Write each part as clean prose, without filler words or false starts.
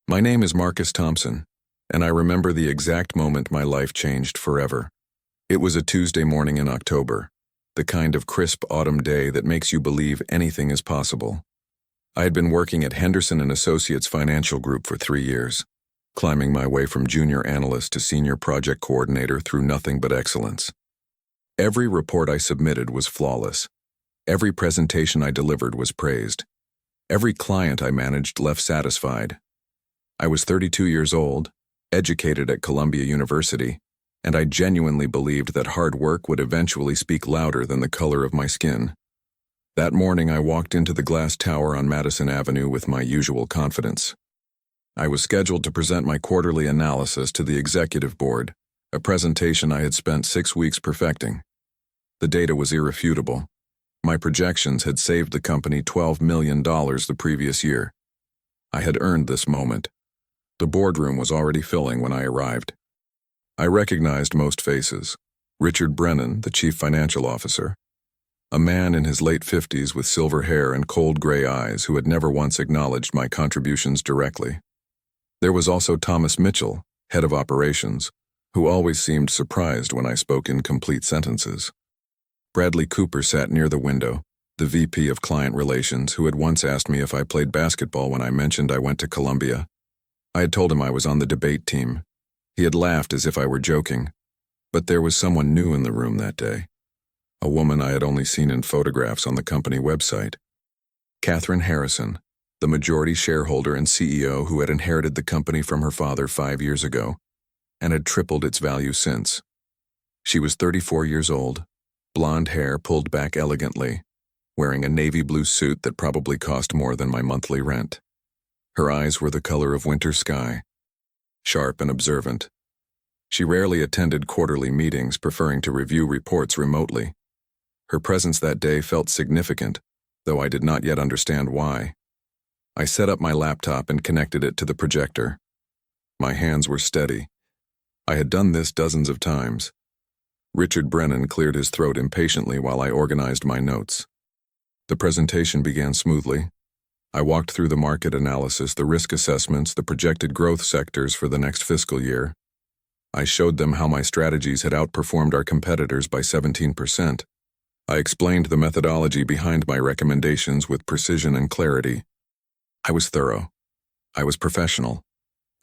My name is Marcus Thompson, and I remember the exact moment my life changed forever. It was a Tuesday morning in October, the kind of crisp autumn day that makes you believe anything is possible. I had been working at Henderson & Associates Financial Group for 3 years, climbing my way from junior analyst to senior project coordinator through nothing but excellence. Every report I submitted was flawless. Every presentation I delivered was praised. Every client I managed left satisfied. I was 32 years old, educated at Columbia University, and I genuinely believed that hard work would eventually speak louder than the color of my skin. That morning I walked into the glass tower on Madison Avenue with my usual confidence. I was scheduled to present my quarterly analysis to the executive board, a presentation I had spent 6 weeks perfecting. The data was irrefutable. My projections had saved the company $12 million the previous year. I had earned this moment. The boardroom was already filling when I arrived. I recognized most faces. Richard Brennan, the chief financial officer, a man in his late 50s with silver hair and cold gray eyes who had never once acknowledged my contributions directly. There was also Thomas Mitchell, head of operations, who always seemed surprised when I spoke in complete sentences. Bradley Cooper sat near the window, the VP of Client Relations, who had once asked me if I played basketball when I mentioned I went to Columbia. I had told him I was on the debate team. He had laughed as if I were joking, but there was someone new in the room that day. A woman I had only seen in photographs on the company website. Catherine Harrison, the majority shareholder and CEO who had inherited the company from her father 5 years ago and had tripled its value since. She was 34 years old, blonde hair pulled back elegantly, wearing a navy blue suit that probably cost more than my monthly rent. Her eyes were the color of winter sky, sharp and observant. She rarely attended quarterly meetings, preferring to review reports remotely. Her presence that day felt significant, though I did not yet understand why. I set up my laptop and connected it to the projector. My hands were steady. I had done this dozens of times. Richard Brennan cleared his throat impatiently while I organized my notes. The presentation began smoothly. I walked through the market analysis, the risk assessments, the projected growth sectors for the next fiscal year. I showed them how my strategies had outperformed our competitors by 17%. I explained the methodology behind my recommendations with precision and clarity. I was thorough. I was professional.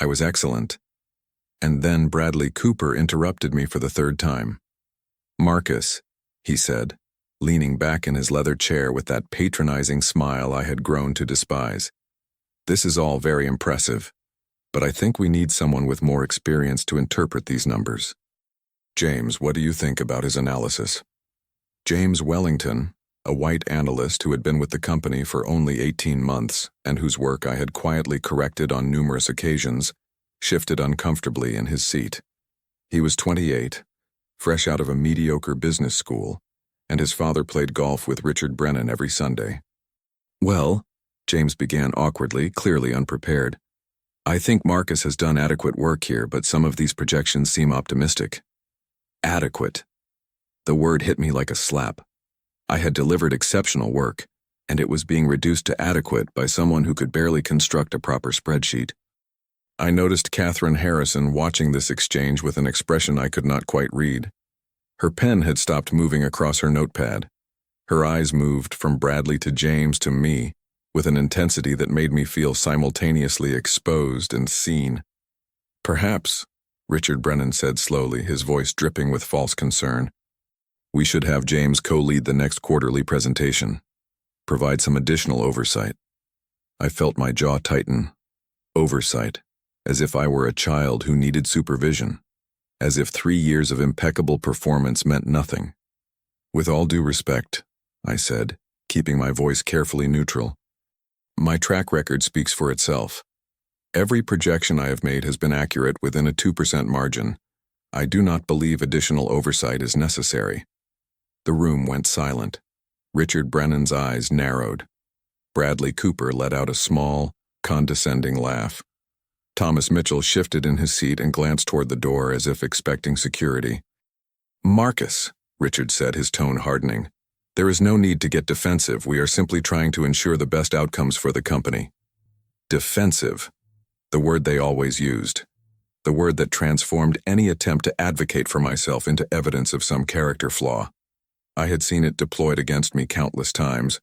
I was excellent. And then Bradley Cooper interrupted me for the third time. "Marcus," he said, leaning back in his leather chair with that patronizing smile I had grown to despise. "This is all very impressive, but I think we need someone with more experience to interpret these numbers. James, what do you think about his analysis?" James Wellington, a white analyst who had been with the company for only 18 months and whose work I had quietly corrected on numerous occasions, shifted uncomfortably in his seat. He was 28, fresh out of a mediocre business school, and his father played golf with Richard Brennan every Sunday. "Well," James began awkwardly, clearly unprepared, "I think Marcus has done adequate work here, but some of these projections seem optimistic." Adequate. The word hit me like a slap. I had delivered exceptional work, and it was being reduced to adequate by someone who could barely construct a proper spreadsheet. I noticed Catherine Harrison watching this exchange with an expression I could not quite read. Her pen had stopped moving across her notepad. Her eyes moved from Bradley to James to me, with an intensity that made me feel simultaneously exposed and seen. "Perhaps," Richard Brennan said slowly, his voice dripping with false concern, "we should have James co-lead the next quarterly presentation. Provide some additional oversight." I felt my jaw tighten. Oversight, as if I were a child who needed supervision. As if 3 years of impeccable performance meant nothing. "With all due respect," I said, keeping my voice carefully neutral, "my track record speaks for itself. Every projection I have made has been accurate within a 2% margin. I do not believe additional oversight is necessary." The room went silent. Richard Brennan's eyes narrowed. Bradley Cooper let out a small, condescending laugh. Thomas Mitchell shifted in his seat and glanced toward the door as if expecting security. "Marcus," Richard said, his tone hardening, "there is no need to get defensive. We are simply trying to ensure the best outcomes for the company." Defensive. The word they always used. The word that transformed any attempt to advocate for myself into evidence of some character flaw. I had seen it deployed against me countless times.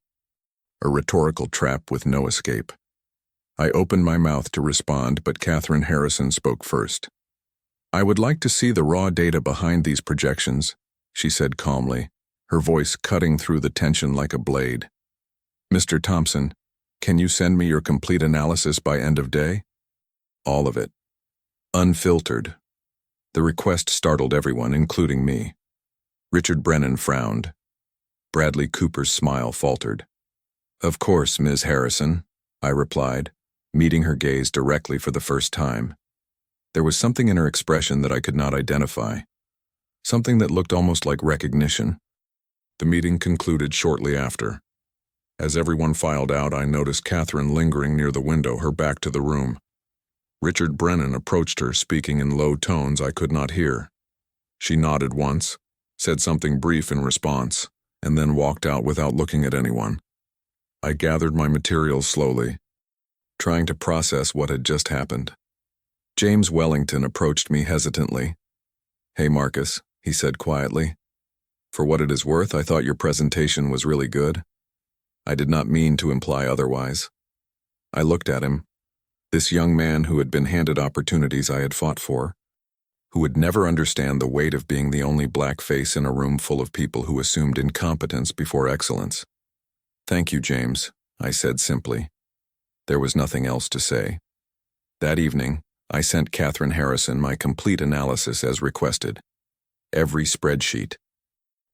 A rhetorical trap with no escape. I opened my mouth to respond, but Catherine Harrison spoke first. "I would like to see the raw data behind these projections," she said calmly, her voice cutting through the tension like a blade. "Mr. Thompson, can you send me your complete analysis by end of day?" All of it. Unfiltered. The request startled everyone, including me. Richard Brennan frowned. Bradley Cooper's smile faltered. "Of course, Ms. Harrison," I replied, meeting her gaze directly for the first time. There was something in her expression that I could not identify. Something that looked almost like recognition. The meeting concluded shortly after. As everyone filed out, I noticed Catherine lingering near the window, her back to the room. Richard Brennan approached her, speaking in low tones I could not hear. She nodded once, said something brief in response, and then walked out without looking at anyone. I gathered my materials slowly, trying to process what had just happened. James Wellington approached me hesitantly. "Hey, Marcus," he said quietly. "For what it is worth, I thought your presentation was really good. I did not mean to imply otherwise." I looked at him. This young man who had been handed opportunities I had fought for, who would never understand the weight of being the only black face in a room full of people who assumed incompetence before excellence. "Thank you, James," I said simply. There was nothing else to say. That evening, I sent Catherine Harrison my complete analysis as requested. Every spreadsheet,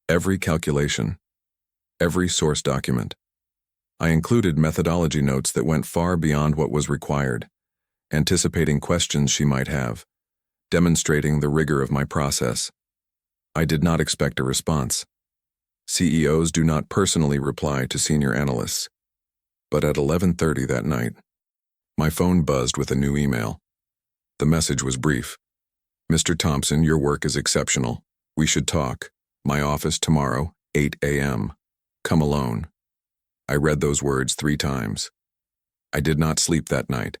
every calculation, every source document. I included methodology notes that went far beyond what was required, anticipating questions she might have, demonstrating the rigor of my process. I did not expect a response. CEOs do not personally reply to senior analysts. But at 11:30 that night, my phone buzzed with a new email. The message was brief. "Mr. Thompson, your work is exceptional. We should talk. My office tomorrow, 8 a.m. Come alone." I read those words 3 times. I did not sleep that night.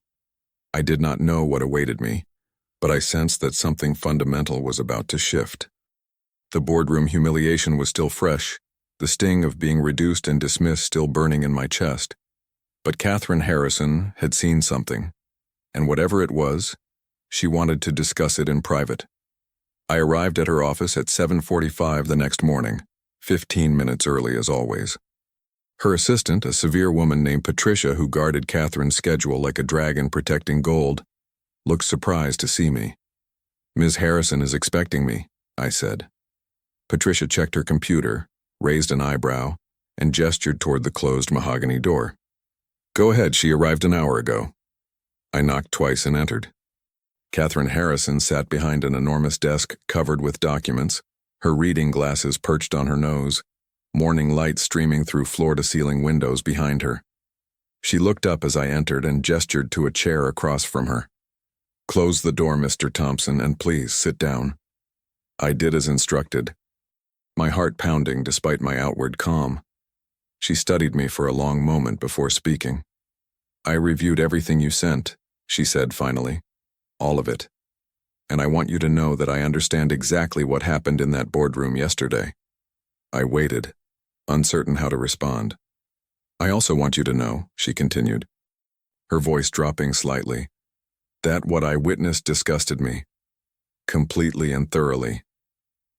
I did not know what awaited me, but I sensed that something fundamental was about to shift. The boardroom humiliation was still fresh, the sting of being reduced and dismissed still burning in my chest. But Catherine Harrison had seen something, and whatever it was, she wanted to discuss it in private. I arrived at her office at 7:45 the next morning, 15 minutes early as always. Her assistant, a severe woman named Patricia who guarded Catherine's schedule like a dragon protecting gold, looked surprised to see me. "Ms. Harrison is expecting me," I said. Patricia checked her computer, raised an eyebrow, and gestured toward the closed mahogany door. "Go ahead, she arrived an hour ago." I knocked twice and entered. Catherine Harrison sat behind an enormous desk covered with documents, her reading glasses perched on her nose, morning light streaming through floor-to-ceiling windows behind her. She looked up as I entered and gestured to a chair across from her. "Close the door, Mr. Thompson, and please sit down." I did as instructed, my heart pounding despite my outward calm. She studied me for a long moment before speaking. "I reviewed everything you sent," she said finally. "All of it. And I want you to know that I understand exactly what happened in that boardroom yesterday." I waited, uncertain how to respond. "I also want you to know," she continued, her voice dropping slightly, "that what I witnessed disgusted me. Completely and thoroughly.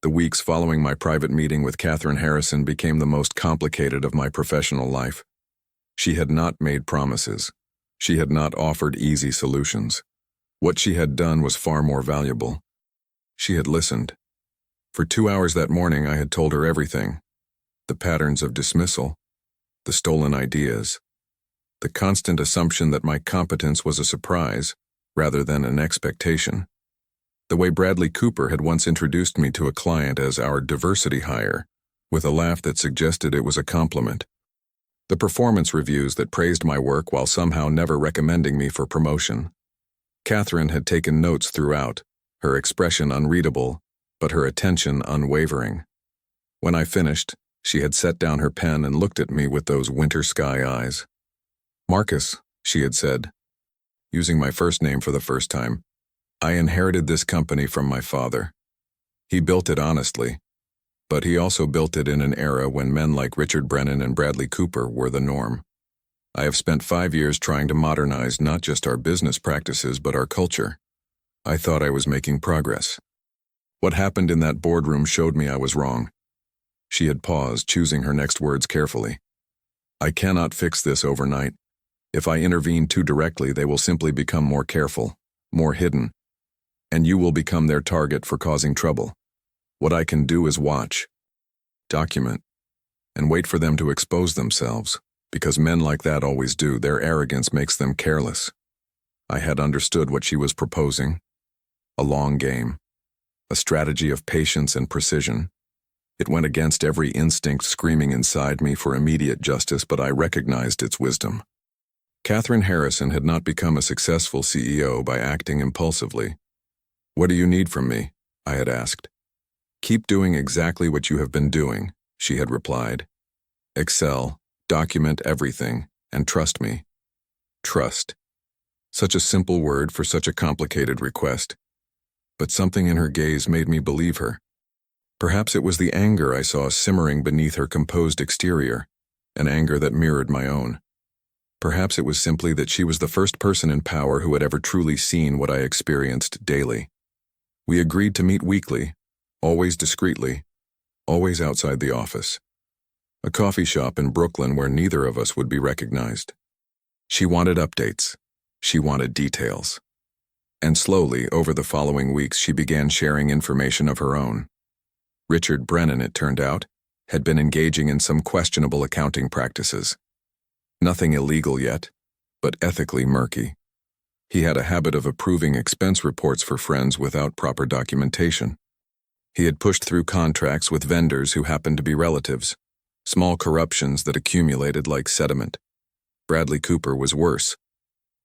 The weeks following my private meeting with Catherine Harrison became the most complicated of my professional life. She had not made promises. She had not offered easy solutions. What she had done was far more valuable. She had listened. For 2 hours that morning I had told her everything. The patterns of dismissal, the stolen ideas, the constant assumption that my competence was a surprise rather than an expectation. The way Bradley Cooper had once introduced me to a client as our diversity hire, with a laugh that suggested it was a compliment. The performance reviews that praised my work while somehow never recommending me for promotion. Catherine had taken notes throughout, her expression unreadable, but her attention unwavering. When I finished, she had set down her pen and looked at me with those winter sky eyes. "Marcus," she had said, using my first name for the first time. I inherited this company from my father. He built it honestly, but he also built it in an era when men like Richard Brennan and Bradley Cooper were the norm. I have spent 5 years trying to modernize not just our business practices but our culture. I thought I was making progress. What happened in that boardroom showed me I was wrong. She had paused, choosing her next words carefully. I cannot fix this overnight. If I intervene too directly, they will simply become more careful, more hidden, and you will become their target for causing trouble. What I can do is watch, document, and wait for them to expose themselves, because men like that always do. Their arrogance makes them careless. I had understood what she was proposing. A long game. A strategy of patience and precision. It went against every instinct screaming inside me for immediate justice, but I recognized its wisdom. Catherine Harrison had not become a successful CEO by acting impulsively. "What do you need from me?" I had asked. "Keep doing exactly what you have been doing," she had replied. "Excel, document everything, and trust me." Trust. Such a simple word for such a complicated request. But something in her gaze made me believe her. Perhaps it was the anger I saw simmering beneath her composed exterior, an anger that mirrored my own. Perhaps it was simply that she was the first person in power who had ever truly seen what I experienced daily. We agreed to meet weekly, always discreetly, always outside the office. A coffee shop in Brooklyn where neither of us would be recognized. She wanted updates. She wanted details. And slowly, over the following weeks, she began sharing information of her own. Richard Brennan, it turned out, had been engaging in some questionable accounting practices. Nothing illegal yet, but ethically murky. He had a habit of approving expense reports for friends without proper documentation. He had pushed through contracts with vendors who happened to be relatives, small corruptions that accumulated like sediment. Bradley Cooper was worse.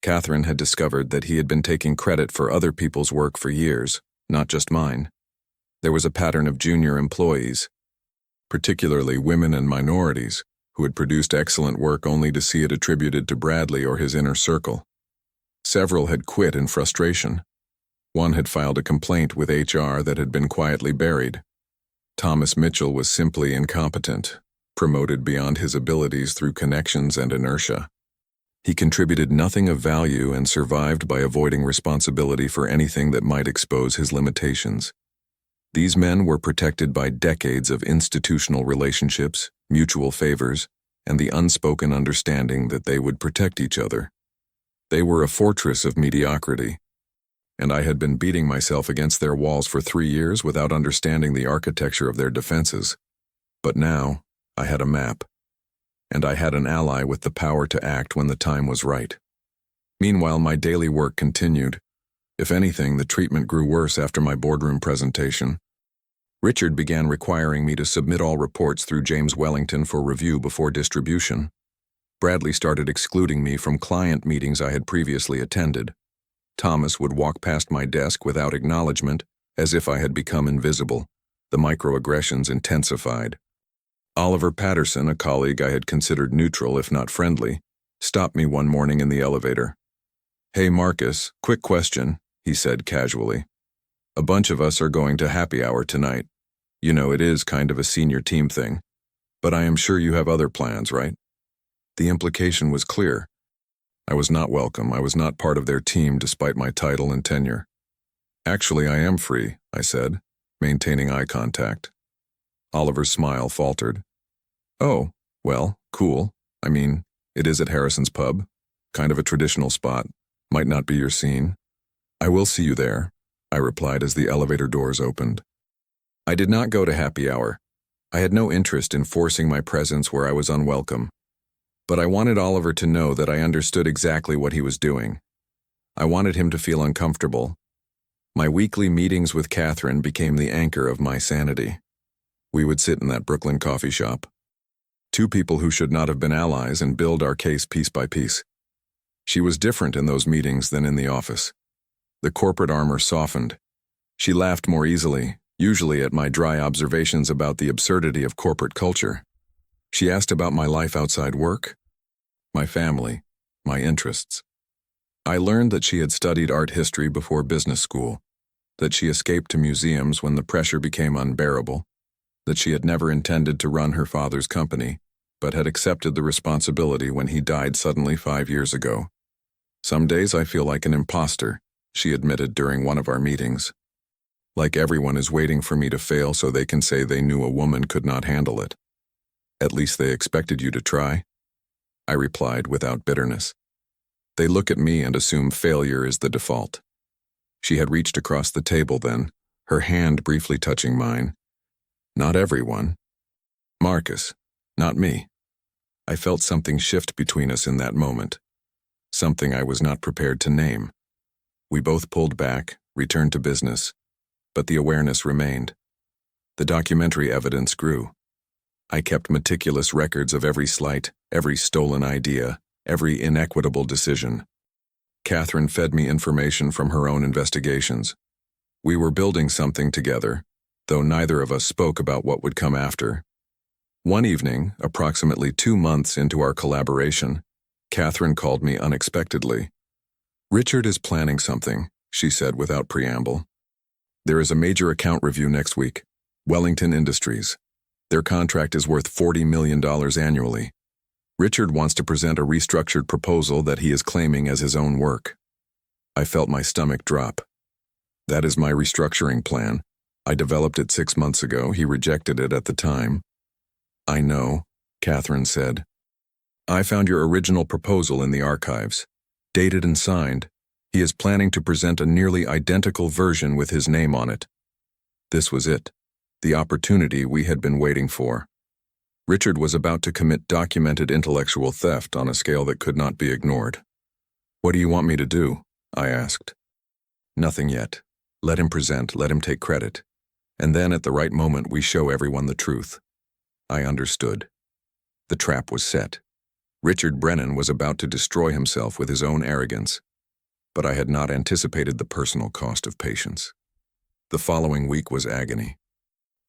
Catherine had discovered that he had been taking credit for other people's work for years, not just mine. There was a pattern of junior employees, particularly women and minorities, who had produced excellent work only to see it attributed to Bradley or his inner circle. Several had quit in frustration. One had filed a complaint with HR that had been quietly buried. Thomas Mitchell was simply incompetent, promoted beyond his abilities through connections and inertia. He contributed nothing of value and survived by avoiding responsibility for anything that might expose his limitations. These men were protected by decades of institutional relationships, mutual favors, and the unspoken understanding that they would protect each other. They were a fortress of mediocrity, and I had been beating myself against their walls for 3 years without understanding the architecture of their defenses. But now, I had a map. And I had an ally with the power to act when the time was right. Meanwhile, my daily work continued. If anything, the treatment grew worse after my boardroom presentation. Richard began requiring me to submit all reports through James Wellington for review before distribution. Bradley started excluding me from client meetings I had previously attended. Thomas would walk past my desk without acknowledgement, as if I had become invisible. The microaggressions intensified. Oliver Patterson, a colleague I had considered neutral if not friendly, stopped me one morning in the elevator. "Hey Marcus, quick question," he said casually. "A bunch of us are going to happy hour tonight. You know, it is kind of a senior team thing. But I am sure you have other plans, right?" The implication was clear. I was not welcome. I was not part of their team despite my title and tenure. "Actually, I am free," I said, maintaining eye contact. Oliver's smile faltered. "Oh, well, cool. I mean, it is at Harrison's pub. Kind of a traditional spot. Might not be your scene." "I will see you there," I replied as the elevator doors opened. I did not go to happy hour. I had no interest in forcing my presence where I was unwelcome. But I wanted Oliver to know that I understood exactly what he was doing. I wanted him to feel uncomfortable. My weekly meetings with Catherine became the anchor of my sanity. We would sit in that Brooklyn coffee shop. Two people who should not have been allies, and build our case piece by piece. She was different in those meetings than in the office. The corporate armor softened. She laughed more easily, usually at my dry observations about the absurdity of corporate culture. She asked about my life outside work, my family, my interests. I learned that she had studied art history before business school, that she escaped to museums when the pressure became unbearable, that she had never intended to run her father's company, but had accepted the responsibility when he died suddenly 5 years ago. "Some days I feel like an imposter," she admitted during one of our meetings. "Like everyone is waiting for me to fail so they can say they knew a woman could not handle it." "At least they expected you to try," I replied without bitterness. "They look at me and assume failure is the default." She had reached across the table then, her hand briefly touching mine. "Not everyone. Marcus, not me." I felt something shift between us in that moment, something I was not prepared to name. We both pulled back, returned to business, but the awareness remained. The documentary evidence grew. I kept meticulous records of every slight, every stolen idea, every inequitable decision. Catherine fed me information from her own investigations. We were building something together, though neither of us spoke about what would come after. One evening, approximately 2 months into our collaboration, Catherine called me unexpectedly. "Richard is planning something," she said without preamble. "There is a major account review next week. Wellington Industries. Their contract is worth $40 million annually. Richard wants to present a restructured proposal that he is claiming as his own work." I felt my stomach drop. "That is my restructuring plan. I developed it 6 months ago. He rejected it at the time." "I know," Catherine said. "I found your original proposal in the archives. Dated and signed. He is planning to present a nearly identical version with his name on it." This was it, the opportunity we had been waiting for. Richard was about to commit documented intellectual theft on a scale that could not be ignored. "What do you want me to do?" I asked. "Nothing yet. Let him present, let him take credit. And then at the right moment we show everyone the truth." I understood. The trap was set. Richard Brennan was about to destroy himself with his own arrogance. But I had not anticipated the personal cost of patience. The following week was agony.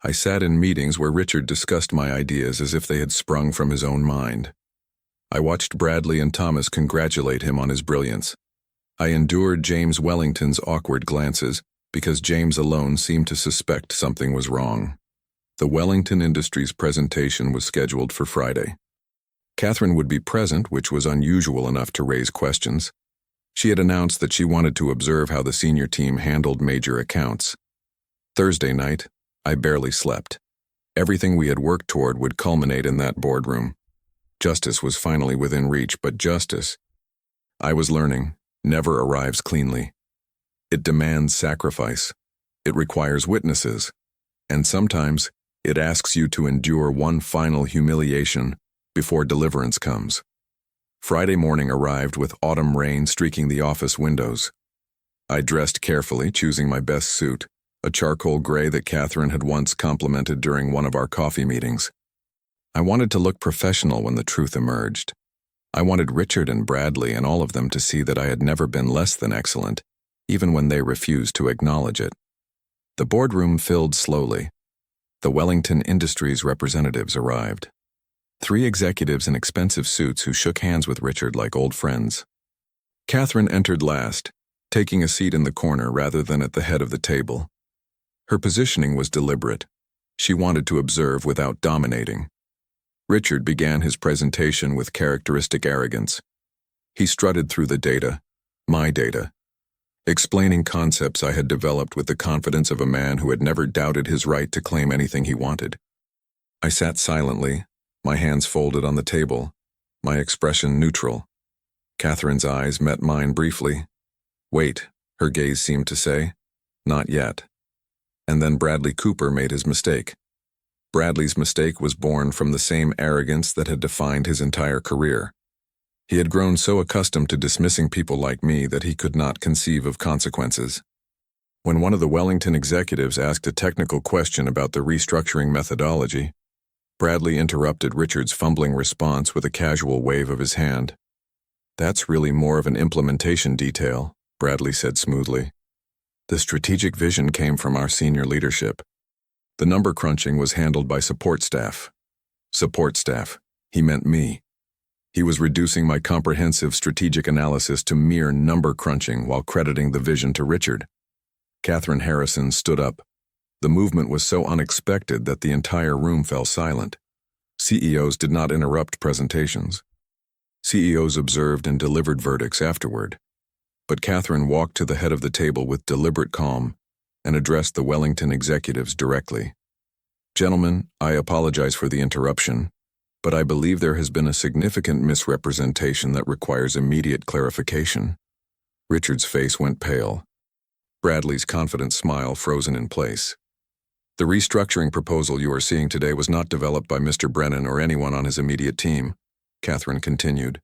I sat in meetings where Richard discussed my ideas as if they had sprung from his own mind. I watched Bradley and Thomas congratulate him on his brilliance. I endured James Wellington's awkward glances because James alone seemed to suspect something was wrong. The Wellington Industries presentation was scheduled for Friday. Catherine would be present, which was unusual enough to raise questions. She had announced that she wanted to observe how the senior team handled major accounts. Thursday night, I barely slept. Everything we had worked toward would culminate in that boardroom. Justice was finally within reach, but justice, I was learning, never arrives cleanly. It demands sacrifice. It requires witnesses. And sometimes, it asks you to endure one final humiliation before deliverance comes. Friday morning arrived with autumn rain streaking the office windows. I dressed carefully, choosing my best suit, a charcoal gray that Catherine had once complimented during one of our coffee meetings. I wanted to look professional when the truth emerged. I wanted Richard and Bradley and all of them to see that I had never been less than excellent, even when they refused to acknowledge it. The boardroom filled slowly. The Wellington Industries representatives arrived. 3 executives in expensive suits who shook hands with Richard like old friends. Catherine entered last, taking a seat in the corner rather than at the head of the table. Her positioning was deliberate. She wanted to observe without dominating. Richard began his presentation with characteristic arrogance. He strutted through the data, my data, explaining concepts I had developed with the confidence of a man who had never doubted his right to claim anything he wanted. I sat silently, my hands folded on the table, my expression neutral. Catherine's eyes met mine briefly. "Wait," her gaze seemed to say. "Not yet." And then Bradley Cooper made his mistake. Bradley's mistake was born from the same arrogance that had defined his entire career. He had grown so accustomed to dismissing people like me that he could not conceive of consequences. When one of the Wellington executives asked a technical question about the restructuring methodology, Bradley interrupted Richard's fumbling response with a casual wave of his hand. "That's really more of an implementation detail," Bradley said smoothly. "The strategic vision came from our senior leadership. The number crunching was handled by support staff." Support staff. He meant me. He was reducing my comprehensive strategic analysis to mere number crunching while crediting the vision to Richard. Catherine Harrison stood up. The movement was so unexpected that the entire room fell silent. CEOs did not interrupt presentations. CEOs observed and delivered verdicts afterward. But Catherine walked to the head of the table with deliberate calm and addressed the Wellington executives directly. "Gentlemen, I apologize for the interruption, but I believe there has been a significant misrepresentation that requires immediate clarification." Richard's face went pale. Bradley's confident smile frozen in place. "The restructuring proposal you are seeing today was not developed by Mr. Brennan or anyone on his immediate team," Catherine continued.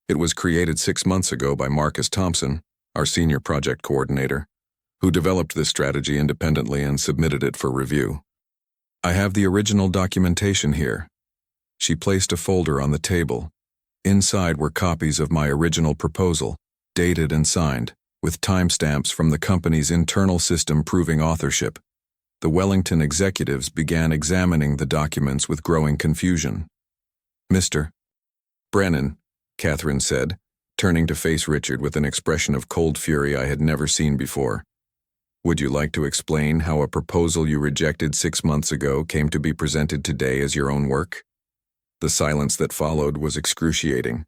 "It was created 6 months ago by Marcus Thompson, our senior project coordinator, who developed this strategy independently and submitted it for review. I have the original documentation here." She placed a folder on the table. Inside were copies of my original proposal, dated and signed, with timestamps from the company's internal system proving authorship. The Wellington executives began examining the documents with growing confusion. "Mr. Brennan," Catherine said, turning to face Richard with an expression of cold fury I had never seen before. "Would you like to explain how a proposal you rejected 6 months ago came to be presented today as your own work?" The silence that followed was excruciating.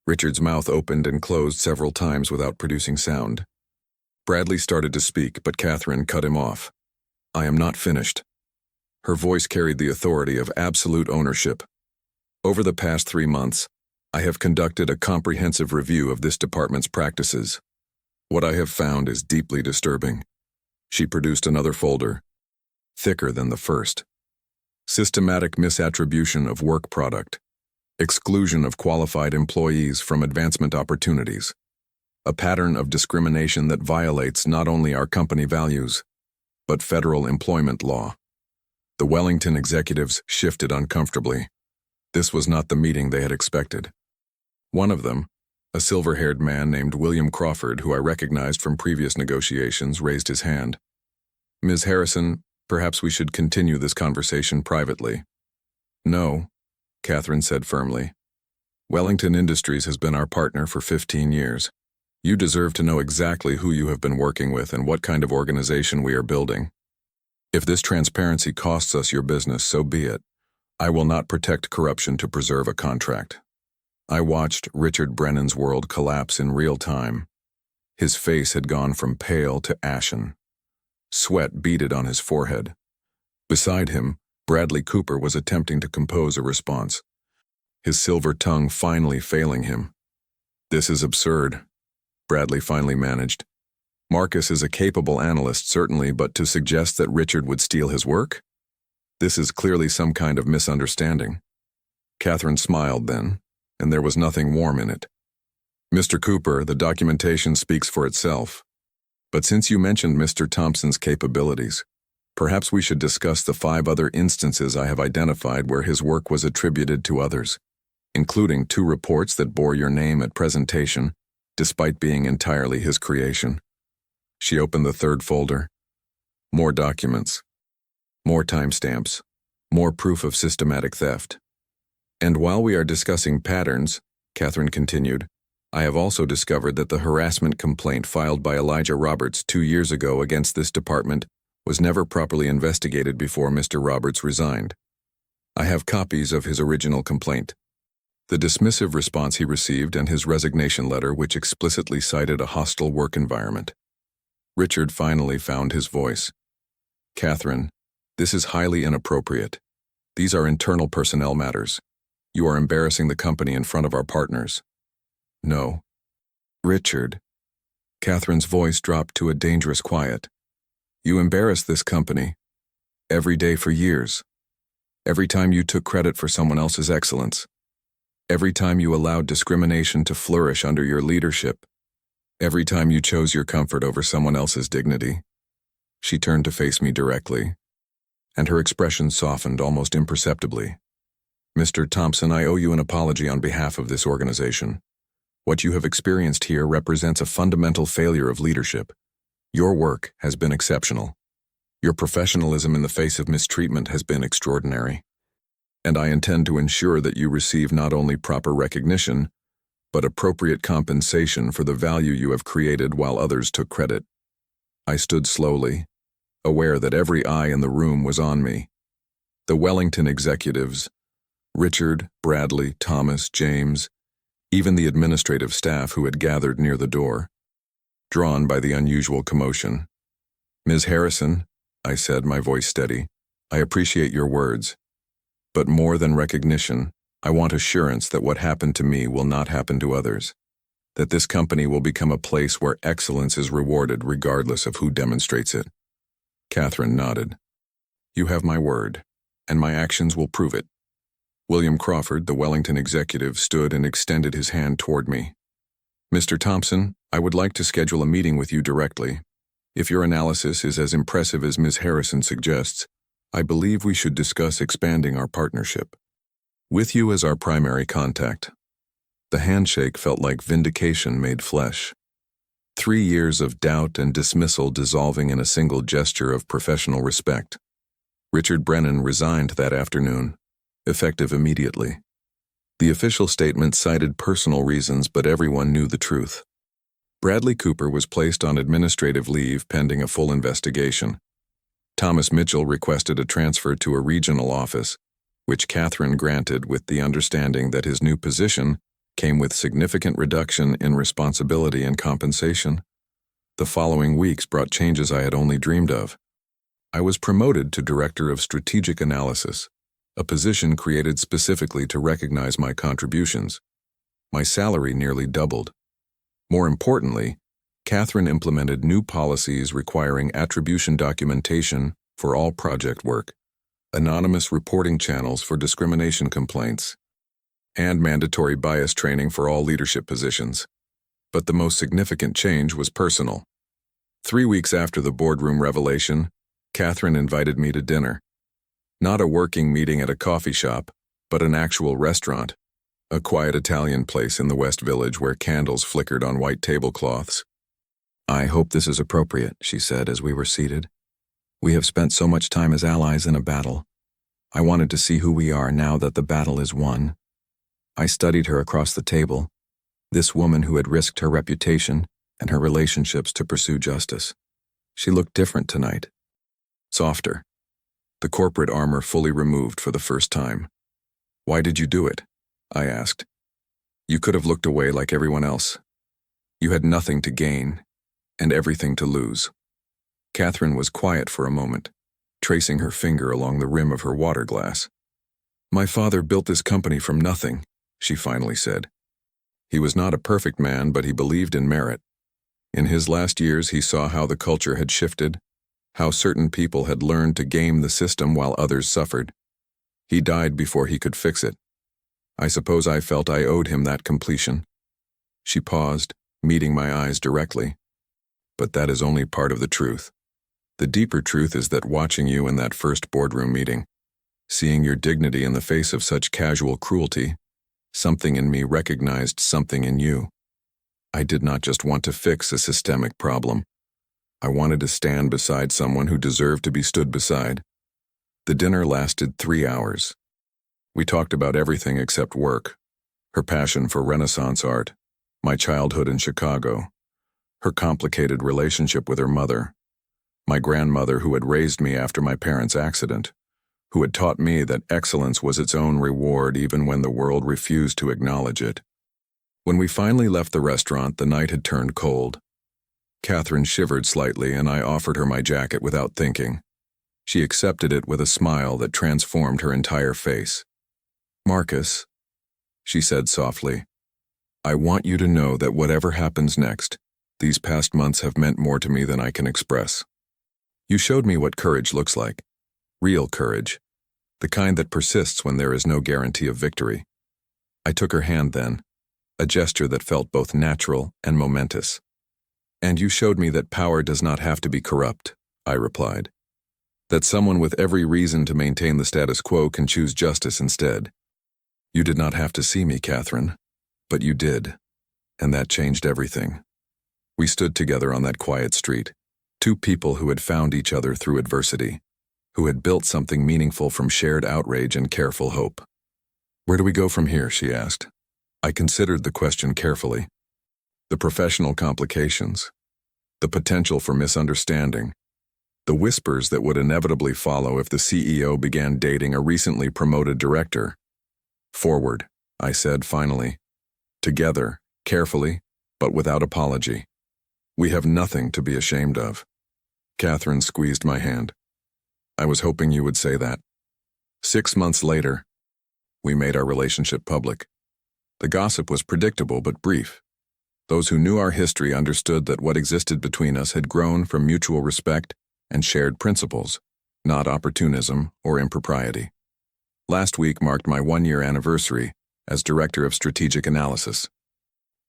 Richard's mouth opened and closed several times without producing sound. Bradley started to speak, but Catherine cut him off. "I am not finished." Her voice carried the authority of absolute ownership. "Over the past 3 months, I have conducted a comprehensive review of this department's practices. What I have found is deeply disturbing." She produced another folder, thicker than the first. "Systematic misattribution of work product. Exclusion of qualified employees from advancement opportunities. A pattern of discrimination that violates not only our company values, but federal employment law." The Wellington executives shifted uncomfortably. This was not the meeting they had expected. One of them, a silver-haired man named William Crawford, who I recognized from previous negotiations, raised his hand. "Ms. Harrison, perhaps we should continue this conversation privately." "No," Catherine said firmly. "Wellington Industries has been our partner for 15 years. You deserve to know exactly who you have been working with and what kind of organization we are building. If this transparency costs us your business, so be it. I will not protect corruption to preserve a contract." I watched Richard Brennan's world collapse in real time. His face had gone from pale to ashen. Sweat beaded on his forehead. Beside him, Bradley Cooper was attempting to compose a response, his silver tongue finally failing him. "This is absurd," Bradley finally managed. "Marcus is a capable analyst, certainly, but to suggest that Richard would steal his work? This is clearly some kind of misunderstanding." Catherine smiled then, and there was nothing warm in it. "Mr. Cooper, the documentation speaks for itself. But since you mentioned Mr. Thompson's capabilities, perhaps we should discuss the 5 other instances I have identified where his work was attributed to others, including 2 reports that bore your name at presentation, despite being entirely his creation." She opened the 3rd folder. More documents. More timestamps. More proof of systematic theft. "And while we are discussing patterns," Catherine continued, "I have also discovered that the harassment complaint filed by Elijah Roberts 2 years ago against this department was never properly investigated before Mr. Roberts resigned. I have copies of his original complaint, the dismissive response he received, and his resignation letter, which explicitly cited a hostile work environment." Richard finally found his voice. "Catherine, this is highly inappropriate. These are internal personnel matters. You are embarrassing the company in front of our partners." "No." "Richard." Catherine's voice dropped to a dangerous quiet. "You embarrassed this company. Every day for years. Every time you took credit for someone else's excellence. Every time you allowed discrimination to flourish under your leadership. Every time you chose your comfort over someone else's dignity." She turned to face me directly, and her expression softened almost imperceptibly. "Mr. Thompson, I owe you an apology on behalf of this organization. What you have experienced here represents a fundamental failure of leadership. Your work has been exceptional. Your professionalism in the face of mistreatment has been extraordinary. and I intend to ensure that you receive not only proper recognition, but appropriate compensation for the value you have created while others took credit. I stood slowly, aware that every eye in the room was on me. The Wellington executives, Richard, Bradley, Thomas, James, even the administrative staff who had gathered near the door, drawn by the unusual commotion. "Ms. Harrison," I said, my voice steady, "I appreciate your words. But more than recognition, I want assurance that what happened to me will not happen to others. That this company will become a place where excellence is rewarded regardless of who demonstrates it." Catherine nodded. "You have my word, and my actions will prove it." William Crawford, the Wellington executive, stood and extended his hand toward me. "Mr. Thompson, I would like to schedule a meeting with you directly. If your analysis is as impressive as Ms. Harrison suggests, I believe we should discuss expanding our partnership. With you as our primary contact." The handshake felt like vindication made flesh. 3 years of doubt and dismissal dissolving in a single gesture of professional respect. Richard Brennan resigned that afternoon, effective immediately. The official statement cited personal reasons, but everyone knew the truth. Bradley Cooper was placed on administrative leave pending a full investigation. Thomas Mitchell requested a transfer to a regional office, which Catherine granted with the understanding that his new position came with significant reduction in responsibility and compensation. The following weeks brought changes I had only dreamed of. I was promoted to Director of Strategic Analysis, a position created specifically to recognize my contributions. My salary nearly doubled. More importantly, Catherine implemented new policies requiring attribution documentation for all project work, anonymous reporting channels for discrimination complaints, and mandatory bias training for all leadership positions. But the most significant change was personal. 3 weeks after the boardroom revelation, Catherine invited me to dinner. Not a working meeting at a coffee shop, but an actual restaurant, a quiet Italian place in the West Village where candles flickered on white tablecloths. "I hope this is appropriate," she said as we were seated. "We have spent so much time as allies in a battle. I wanted to see who we are now that the battle is won." I studied her across the table, this woman who had risked her reputation and her relationships to pursue justice. She looked different tonight. Softer. The corporate armor fully removed for the first time. "Why did you do it?" I asked. "You could have looked away like everyone else. You had nothing to gain and everything to lose." Catherine was quiet for a moment, tracing her finger along the rim of her water glass. "My father built this company from nothing," she finally said. "He was not a perfect man, but he believed in merit. In his last years, he saw how the culture had shifted, how certain people had learned to game the system while others suffered. He died before he could fix it. I suppose I felt I owed him that completion." She paused, meeting my eyes directly. "But that is only part of the truth. The deeper truth is that watching you in that first boardroom meeting, seeing your dignity in the face of such casual cruelty, something in me recognized something in you. I did not just want to fix a systemic problem. I wanted to stand beside someone who deserved to be stood beside." The dinner lasted 3 hours. We talked about everything except work, her passion for Renaissance art, my childhood in Chicago, her complicated relationship with her mother, my grandmother who had raised me after my parents' accident, who had taught me that excellence was its own reward even when the world refused to acknowledge it. When we finally left the restaurant, the night had turned cold. Catherine shivered slightly, and I offered her my jacket without thinking. She accepted it with a smile that transformed her entire face. "Marcus," she said softly, "I want you to know that whatever happens next, these past months have meant more to me than I can express. You showed me what courage looks like. Real courage. The kind that persists when there is no guarantee of victory." I took her hand then, a gesture that felt both natural and momentous. "And you showed me that power does not have to be corrupt," I replied. "That someone with every reason to maintain the status quo can choose justice instead. You did not have to see me, Catherine, but you did, and that changed everything." We stood together on that quiet street, two people who had found each other through adversity, who had built something meaningful from shared outrage and careful hope. "Where do we go from here?" she asked. I considered the question carefully. The professional complications, the potential for misunderstanding, the whispers that would inevitably follow if the CEO began dating a recently promoted director. "Forward," I said finally. "Together, carefully, but without apology. We have nothing to be ashamed of." Catherine squeezed my hand. "I was hoping you would say that." 6 months later, we made our relationship public. The gossip was predictable but brief. Those who knew our history understood that what existed between us had grown from mutual respect and shared principles, not opportunism or impropriety. Last week marked my 1-year anniversary as Director of Strategic Analysis.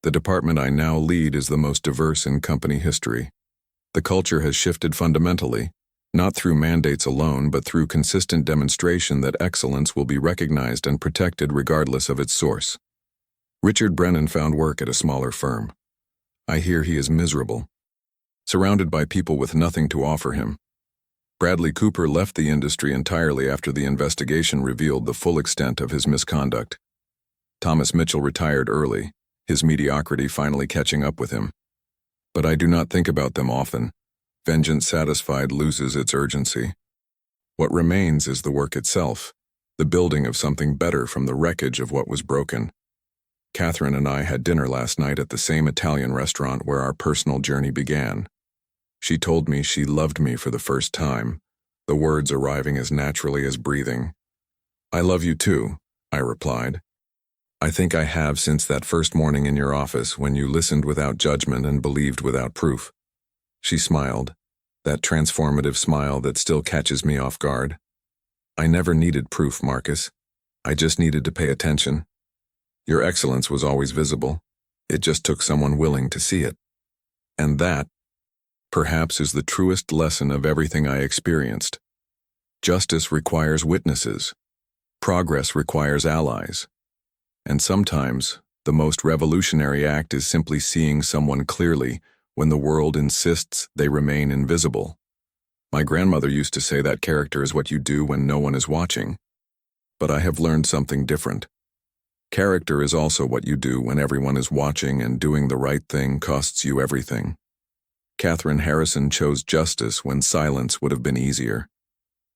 The department I now lead is the most diverse in company history. The culture has shifted fundamentally, not through mandates alone, but through consistent demonstration that excellence will be recognized and protected regardless of its source. Richard Brennan found work at a smaller firm. I hear he is miserable, surrounded by people with nothing to offer him. Bradley Cooper left the industry entirely after the investigation revealed the full extent of his misconduct. Thomas Mitchell retired early, his mediocrity finally catching up with him. But I do not think about them often. Vengeance satisfied loses its urgency. What remains is the work itself, the building of something better from the wreckage of what was broken. Catherine and I had dinner last night at the same Italian restaurant where our personal journey began. She told me she loved me for the first time, the words arriving as naturally as breathing. "I love you too," I replied. "I think I have since that first morning in your office when you listened without judgment and believed without proof." She smiled, that transformative smile that still catches me off guard. "I never needed proof, Marcus. I just needed to pay attention. Your excellence was always visible. It just took someone willing to see it. And that, perhaps, is the truest lesson of everything I experienced. Justice requires witnesses. Progress requires allies. And sometimes, the most revolutionary act is simply seeing someone clearly when the world insists they remain invisible. My grandmother used to say that character is what you do when no one is watching. But I have learned something different. Character is also what you do when everyone is watching, and doing the right thing costs you everything. Catherine Harrison chose justice when silence would have been easier.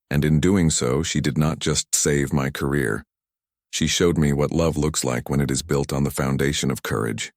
And in doing so, she did not just save my career. She showed me what love looks like when it is built on the foundation of courage.